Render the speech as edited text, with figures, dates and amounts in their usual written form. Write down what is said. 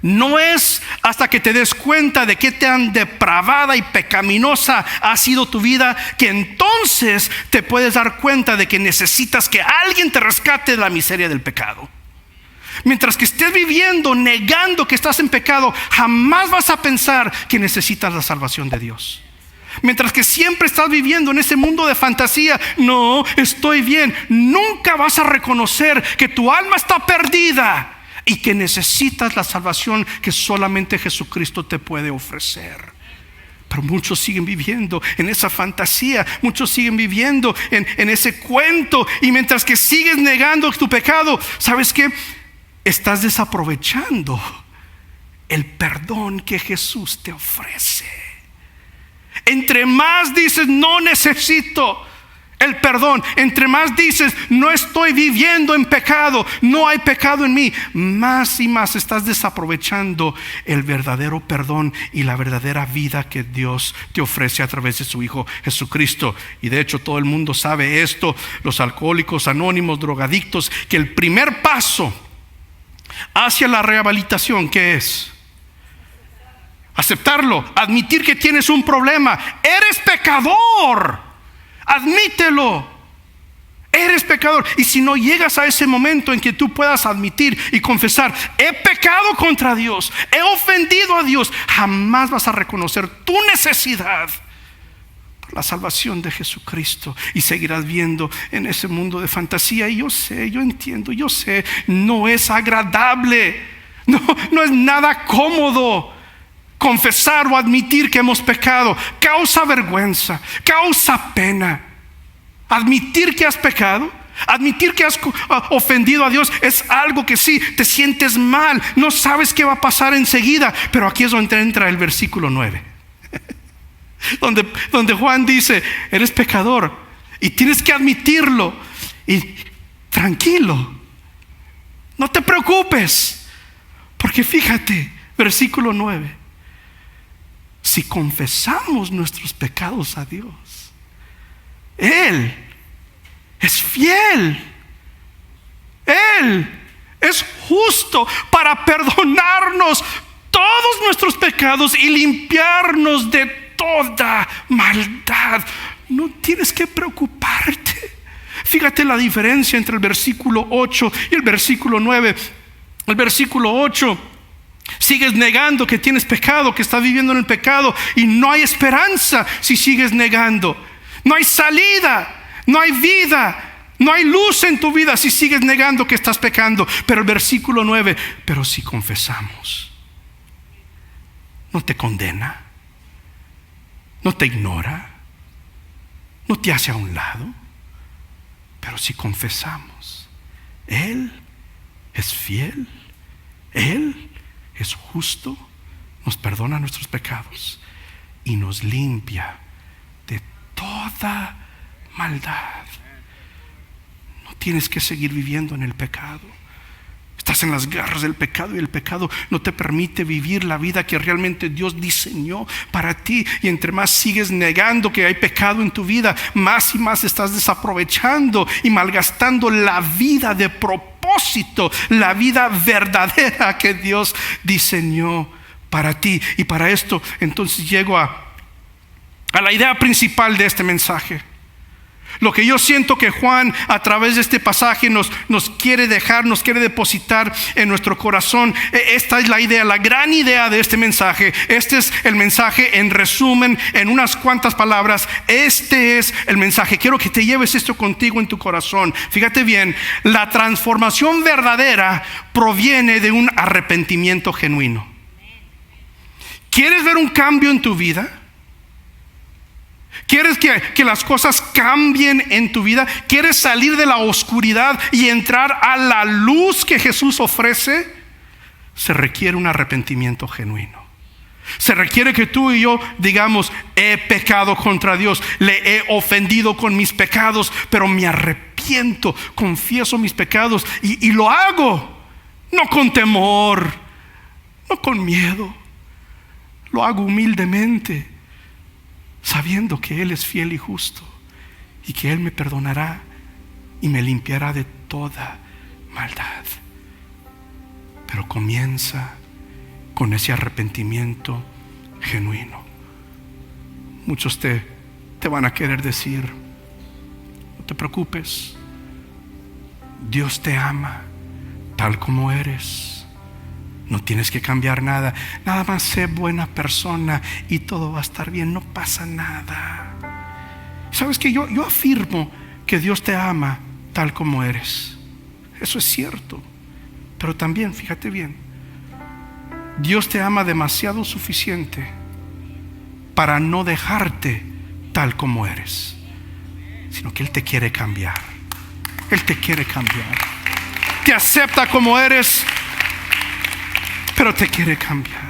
No es hasta que te des cuenta de qué tan depravada y pecaminosa ha sido tu vida que entonces te puedes dar cuenta de que necesitas que alguien te rescate de la miseria del pecado. Mientras que estés viviendo negando que estás en pecado, jamás vas a pensar que necesitas la salvación de Dios. Mientras que siempre estás viviendo en ese mundo de fantasía, no, estoy bien, nunca vas a reconocer que tu alma está perdida y que necesitas la salvación que solamente Jesucristo te puede ofrecer. Pero muchos siguen viviendo en esa fantasía, muchos siguen viviendo en ese cuento. Y mientras que sigues negando tu pecado, ¿sabes qué? Estás desaprovechando el perdón que Jesús te ofrece. Entre más dices no necesito el perdón, entre más dices no estoy viviendo en pecado, no hay pecado en mí, más y más estás desaprovechando el verdadero perdón y la verdadera vida que Dios te ofrece a través de su Hijo Jesucristo. Y de hecho todo el mundo sabe esto, los alcohólicos anónimos, drogadictos, que el primer paso hacia la rehabilitación, ¿qué es? Aceptarlo, admitir que tienes un problema. Eres pecador. Admítelo. Eres pecador. Y si no llegas a ese momento en que tú puedas admitir y confesar, he pecado contra Dios, he ofendido a Dios, jamás vas a reconocer tu necesidad por la salvación de Jesucristo y seguirás viendo en ese mundo de fantasía. Y yo sé, yo entiendo, yo sé, no es agradable, no es nada cómodo. Confesar o admitir que hemos pecado causa vergüenza, causa pena. Admitir que has pecado, admitir que has ofendido a Dios es algo que sí, te sientes mal, no sabes qué va a pasar enseguida. Pero aquí es donde entra el versículo 9 donde Juan dice, eres pecador y tienes que admitirlo. Y tranquilo, no te preocupes, porque fíjate, versículo 9: si confesamos nuestros pecados a Dios, Él es fiel, Él es justo para perdonarnos todos nuestros pecados y limpiarnos de toda maldad. No tienes que preocuparte. Fíjate la diferencia entre el versículo 8 y el versículo 9. El versículo 8: sigues negando que tienes pecado, que estás viviendo en el pecado, y no hay esperanza si sigues negando. No hay salida, no hay vida, no hay luz en tu vida si sigues negando que estás pecando. Pero el versículo 9: pero si confesamos, no te condena, no te ignora, no te hace a un lado. Pero si confesamos, Él es fiel, Él es justo, nos perdona nuestros pecados y nos limpia de toda maldad. No tienes que seguir viviendo en el pecado. Estás en las garras del pecado y el pecado no te permite vivir la vida que realmente Dios diseñó para ti. Y entre más sigues negando que hay pecado en tu vida, más y más estás desaprovechando y malgastando la vida de propósito, la vida verdadera que Dios diseñó para ti. Y para esto entonces llego a la idea principal de este mensaje. Lo que yo siento que Juan a través de este pasaje nos quiere dejar, nos quiere depositar en nuestro corazón. Esta es la idea, la gran idea de este mensaje. Este es el mensaje en resumen, en unas cuantas palabras. Este es el mensaje. Quiero que te lleves esto contigo en tu corazón. Fíjate bien, la transformación verdadera proviene de un arrepentimiento genuino. ¿Quieres ver un cambio en tu vida? ¿Quieres que las cosas cambien en tu vida? ¿Quieres salir de la oscuridad y entrar a la luz que Jesús ofrece? Se requiere un arrepentimiento genuino. Se requiere que tú y yo digamos: he pecado contra Dios, le he ofendido con mis pecados, pero me arrepiento, confieso mis pecados y lo hago, no con temor, no con miedo. Lo hago humildemente, sabiendo que Él es fiel y justo y que Él me perdonará y me limpiará de toda maldad. Pero comienza con ese arrepentimiento genuino. Muchos te van a querer decir: no te preocupes, Dios te ama tal como eres, no tienes que cambiar nada, nada más sé buena persona y todo va a estar bien, no pasa nada. ¿Sabes qué? Yo afirmo que Dios te ama tal como eres. Eso es cierto. Pero también, fíjate bien, Dios te ama demasiado suficiente para no dejarte tal como eres, sino que Él te quiere cambiar. Él te quiere cambiar. Te acepta como eres, pero te quiere cambiar.